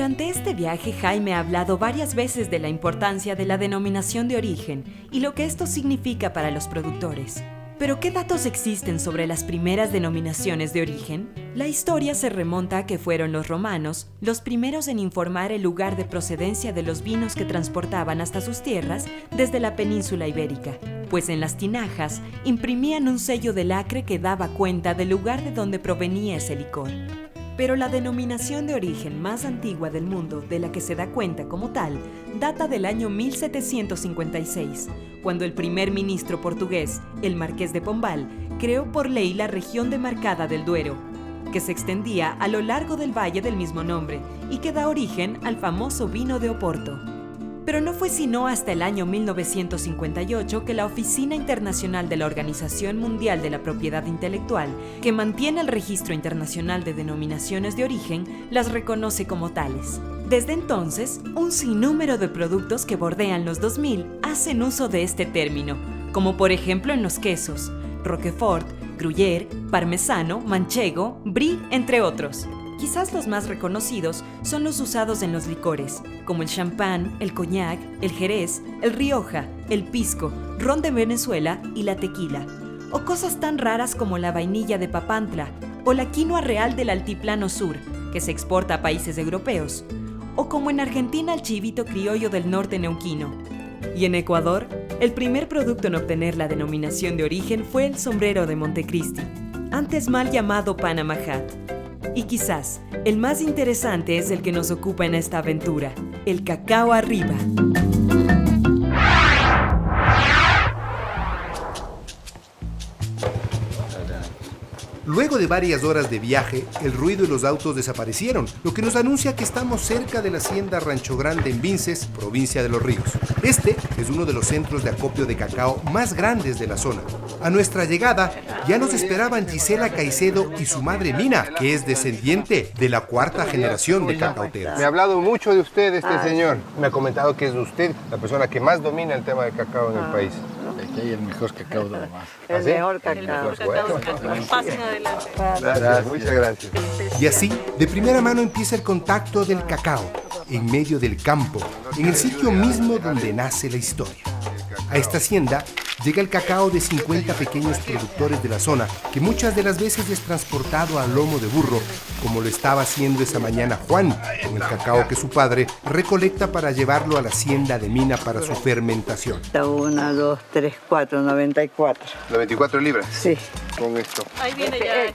Durante este viaje, Jaime ha hablado varias veces de la importancia de la denominación de origen y lo que esto significa para los productores. ¿Pero qué datos existen sobre las primeras denominaciones de origen? La historia se remonta a que fueron los romanos los primeros en informar el lugar de procedencia de los vinos que transportaban hasta sus tierras desde la península ibérica, pues en las tinajas imprimían un sello de lacre que daba cuenta del lugar de donde provenía ese licor. Pero la denominación de origen más antigua del mundo, de la que se da cuenta como tal, data del año 1756, cuando el primer ministro portugués, el Marqués de Pombal, creó por ley la región demarcada del Duero, que se extendía a lo largo del valle del mismo nombre y que da origen al famoso vino de Oporto. Pero no fue sino hasta el año 1958 que la Oficina Internacional de la Organización Mundial de la Propiedad Intelectual, que mantiene el Registro Internacional de Denominaciones de Origen, las reconoce como tales. Desde entonces, un sinnúmero de productos que bordean los 2000 hacen uso de este término, como por ejemplo en los quesos, Roquefort, Gruyère, Parmesano, Manchego, Brie, entre otros. Quizás los más reconocidos son los usados en los licores, como el champán, el coñac, el jerez, el rioja, el pisco, ron de Venezuela y la tequila. O cosas tan raras como la vainilla de Papantla o la quinoa real del Altiplano Sur, que se exporta a países europeos. O como en Argentina el chivito criollo del norte neuquino. Y en Ecuador, el primer producto en obtener la denominación de origen fue el sombrero de Montecristi, antes mal llamado Panama Hat. Y quizás el más interesante es el que nos ocupa en esta aventura, el cacao arriba. Luego de varias horas de viaje, el ruido y los autos desaparecieron, lo que nos anuncia que estamos cerca de la hacienda Rancho Grande en Vinces, provincia de Los Ríos. Este es uno de los centros de acopio de cacao más grandes de la zona. A nuestra llegada, ya nos esperaban Gisela Caicedo y su madre Mina, que es descendiente de la cuarta generación de cacauteros. Me ha hablado mucho de usted este señor. Me ha comentado que es usted la persona que más domina el tema de cacao en el país. Aquí hay el mejor cacao de lo más. El mejor cacao. Pasen adelante. Gracias, muchas gracias. Y así, de primera mano empieza el contacto del cacao, en medio del campo, en el sitio mismo donde nace la historia. A esta hacienda llega el cacao de 50 pequeños productores de la zona, que muchas de las veces es transportado a lomo de burro, como lo estaba haciendo esa mañana Juan, con el cacao que su padre recolecta para llevarlo a la hacienda de Mina para su fermentación. 1, 2, 3, 4, 94. 94 libras. Sí. Con esto. Ahí viene ya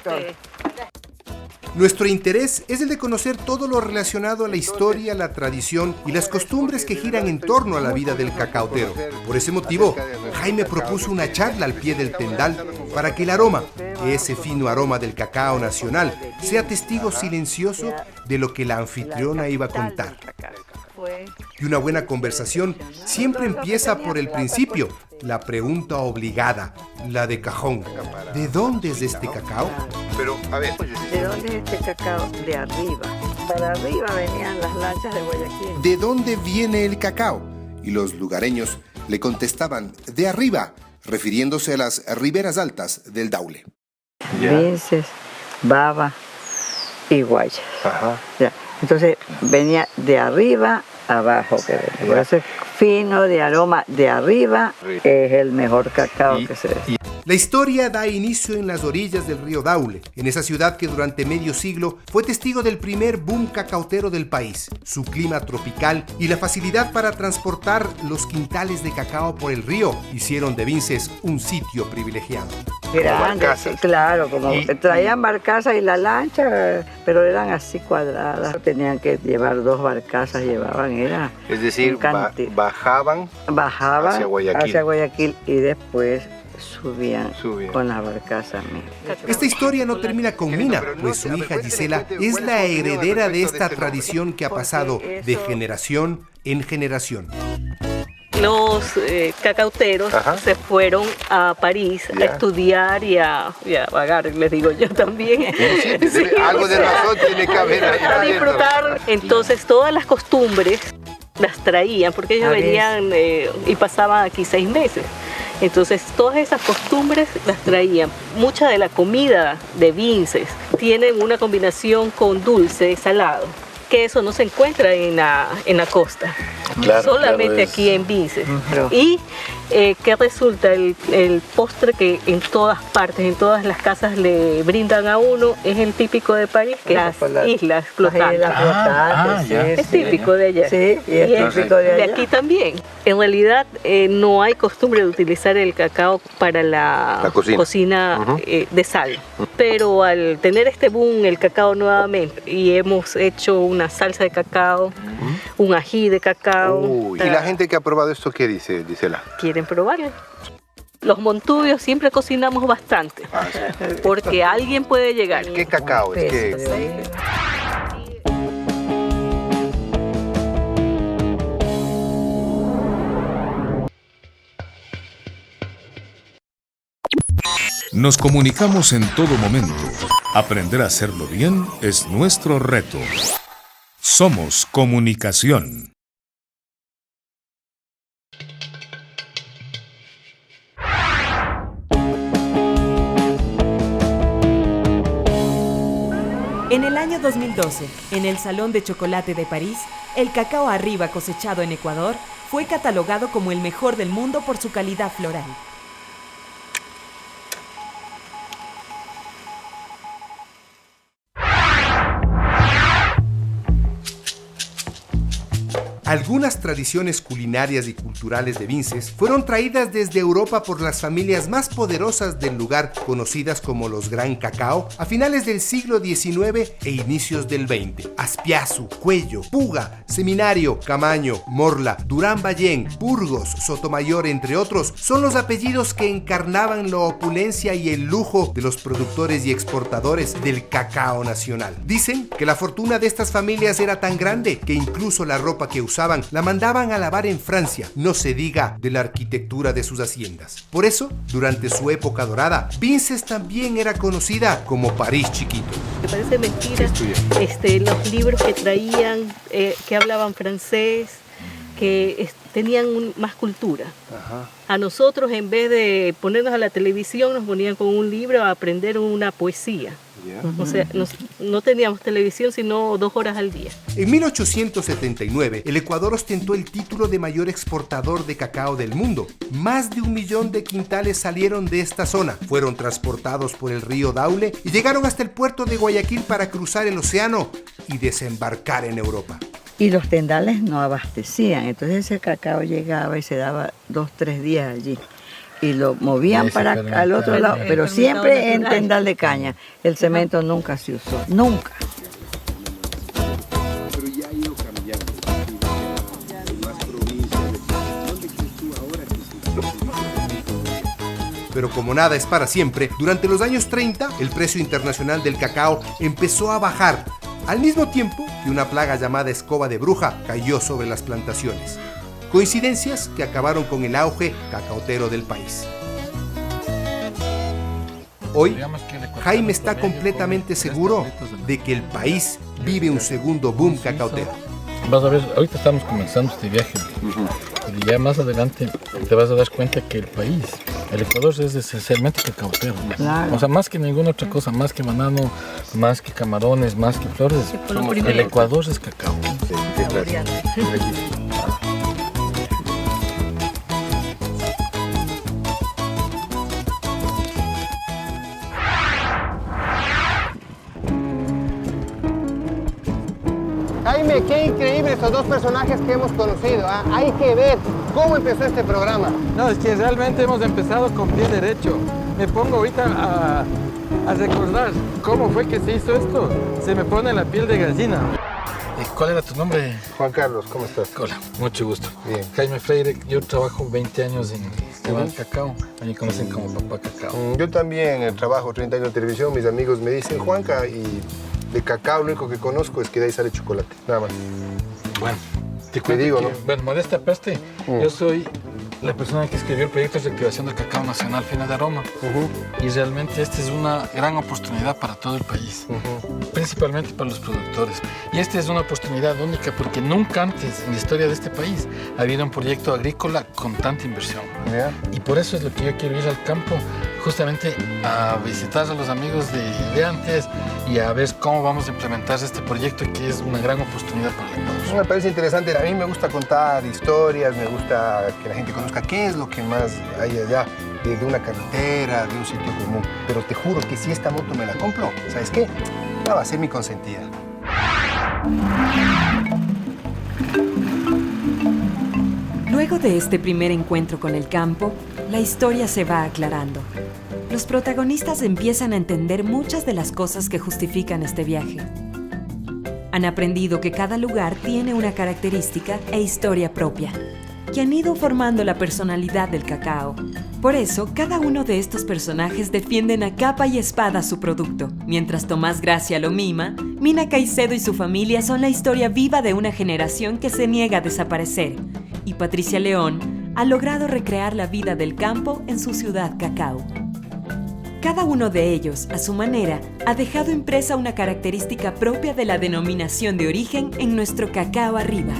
Nuestro interés es el de conocer todo lo relacionado a la historia, la tradición y las costumbres que giran en torno a la vida del cacautero. Por ese motivo, Jaime propuso una charla al pie del tendal para que el aroma, ese fino aroma del cacao nacional, sea testigo silencioso de lo que la anfitriona iba a contar. Y una buena conversación siempre empieza por el principio, la pregunta obligada, la de cajón. ¿De dónde es este cacao? Pero, a ver. ¿De dónde es este cacao? De arriba. Para arriba venían las lanchas de Guayaquil. ¿De dónde viene el cacao? Y los lugareños le contestaban, de arriba, refiriéndose a las riberas altas del Daule. Vinces, Baba y Guayas. Ajá. Ya. Entonces venía de arriba abajo, que por eso es fino, de aroma de arriba, es el mejor cacao que se ve. La historia da inicio en las orillas del río Daule, en esa ciudad que durante medio siglo fue testigo del primer boom cacautero del país. Su clima tropical y la facilidad para transportar los quintales de cacao por el río hicieron de Vinces un sitio privilegiado. Grandes, sí, claro, como traían barcazas y la lancha, pero eran así cuadradas. Tenían que llevar 2 barcazas, era. Es decir, bajaban hacia Guayaquil y después subían con las barcazas. Esta historia no termina con Mina, pues su hija Gisela es la heredera de esta tradición que ha pasado de generación en generación. Los cacauteros se fueron a París a estudiar y a vagar, les digo yo también. Sí, algo de razón tiene que haber ahí. A disfrutar. Entonces todas las costumbres las traían, porque ellos venían y pasaban aquí 6 meses. Entonces todas esas costumbres las traían. Mucha de la comida de Vinces tienen una combinación con dulce, salado. que eso no se encuentra en la costa. Claro, solamente claro, aquí en Vinces. Pero- Y ¿qué resulta? El postre que en todas partes, en todas las casas le brindan a uno, es el típico de París, que El las chocolate. islas Las flotantes. islas flotantes, ya. sí, Es sí. típico de allá. Sí, y es típico de allá. aquí también. En realidad no hay costumbre de utilizar el cacao para la cocina de sal. Pero al tener este boom, el cacao nuevamente, y hemos hecho una salsa de cacao, un ají de cacao. Uy, ¿y la gente que ha probado esto qué dice, Gisela? ¿Quieren probarlo? Los montubios siempre cocinamos bastante, porque alguien puede llegar. ¿Qué cacao es? Peso ¿Qué? de oliva. Nos comunicamos en todo momento. Aprender a hacerlo bien es nuestro reto. Somos Comunicación. En el año 2012, en el Salón de Chocolate de París, el cacao arriba cosechado en Ecuador fue catalogado como el mejor del mundo por su calidad floral. Algunas tradiciones culinarias y culturales de Vinces fueron traídas desde Europa por las familias más poderosas del lugar, conocidas como los Gran Cacao, a finales del siglo XIX e inicios del XX. Aspiazu, Cuello, Puga, Seminario, Camaño, Morla, Durán Ballén, Burgos, Sotomayor, entre otros, son los apellidos que encarnaban la opulencia y el lujo de los productores y exportadores del cacao nacional. Dicen que la fortuna de estas familias era tan grande que incluso la ropa que usaban la mandaban a lavar en Francia, no se diga de la arquitectura de sus haciendas. Por eso, durante su época dorada, Vinces también era conocida como París chiquito. Me parece mentira los libros que traían, que hablaban francés, que tenían más cultura. A nosotros, en vez de ponernos a la televisión, nos ponían con un libro a aprender una poesía. O sea, no teníamos televisión sino 2 horas al día. En 1879, el Ecuador ostentó el título de mayor exportador de cacao del mundo. Más de 1 millón de quintales salieron de esta zona, fueron transportados por el río Daule y llegaron hasta el puerto de Guayaquil para cruzar el océano y desembarcar en Europa. Y los tendales no abastecían, entonces ese cacao llegaba y se daba 2 o 3 días allí. Y lo movían para al otro lado, pero siempre en tendal de caña. El cemento nunca se usó, nunca. Pero ya ha ido cambiando. Más provincias. ¿Dónde crees tú ahora que Pero como nada es para siempre, durante los años 30, el precio internacional del cacao empezó a bajar, al mismo tiempo que una plaga llamada escoba de bruja cayó sobre las plantaciones. Coincidencias que acabaron con el auge cacautero del país. Hoy, Jaime está completamente seguro de que el país vive un segundo boom cacautero. Vas a ver, ahorita estamos comenzando este viaje y ya más adelante te vas a dar cuenta que el país, el Ecuador es esencialmente cacautero. Claro. O sea, más que ninguna otra cosa, más que banano, más que camarones, más que flores, fue lo el primero. Ecuador es cacao. Jaime, qué increíble estos 2 personajes que hemos conocido. Hay que ver cómo empezó este programa. No, es que realmente hemos empezado con pie derecho. Me pongo ahorita a recordar cómo fue que se hizo esto. Se me pone la piel de gallina. ¿Cuál era tu nombre? Juan Carlos, ¿cómo estás? Hola, mucho gusto. Bien. Jaime Freire, yo trabajo 20 años en el cacao. A mí conocen como Papá Cacao. Yo también trabajo 30 años en televisión. Mis amigos me dicen Juanca y de cacao lo único que conozco es que de ahí sale chocolate, nada más. Bueno, te digo, que, ¿no? Bueno, modesta aparte, yo soy la persona que escribió el proyecto de reactivación del cacao nacional Fina de Aroma. Y realmente esta es una gran oportunidad para todo el país, principalmente para los productores. Y esta es una oportunidad única porque nunca antes en la historia de este país ha habido un proyecto agrícola con tanta inversión. ¿Ya? Y por eso es lo que yo quiero ir al campo justamente a visitar a los amigos de antes y a ver cómo vamos a implementar este proyecto, que es una gran oportunidad para el Ecuador. Me parece interesante. A mí me gusta contar historias, me gusta que la gente conozca qué es lo que más hay allá de una carretera, de un sitio común. Pero te juro que si esta moto me la compro, ¿sabes qué? Va a ser mi consentida. Luego de este primer encuentro con el campo, la historia se va aclarando. Los protagonistas empiezan a entender muchas de las cosas que justifican este viaje. Han aprendido que cada lugar tiene una característica e historia propia, que han ido formando la personalidad del cacao. Por eso, cada uno de estos personajes defienden a capa y espada su producto, mientras Tomás Gracia lo mima, Mina Caicedo y su familia son la historia viva de una generación que se niega a desaparecer, y Patricia León ha logrado recrear la vida del campo en su ciudad cacao. Cada uno de ellos, a su manera, ha dejado impresa una característica propia de la denominación de origen en nuestro cacao arriba.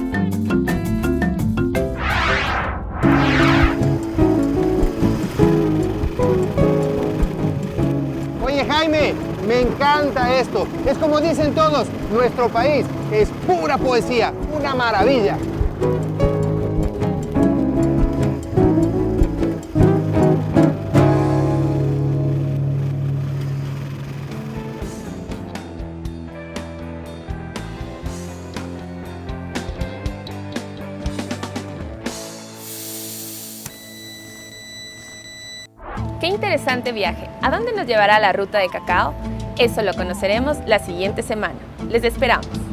Oye, Jaime, me encanta esto. Es como dicen todos, nuestro país es pura poesía, una maravilla. ¡Qué interesante viaje! ¿A dónde nos llevará la ruta de cacao? Eso lo conoceremos la siguiente semana. Les esperamos.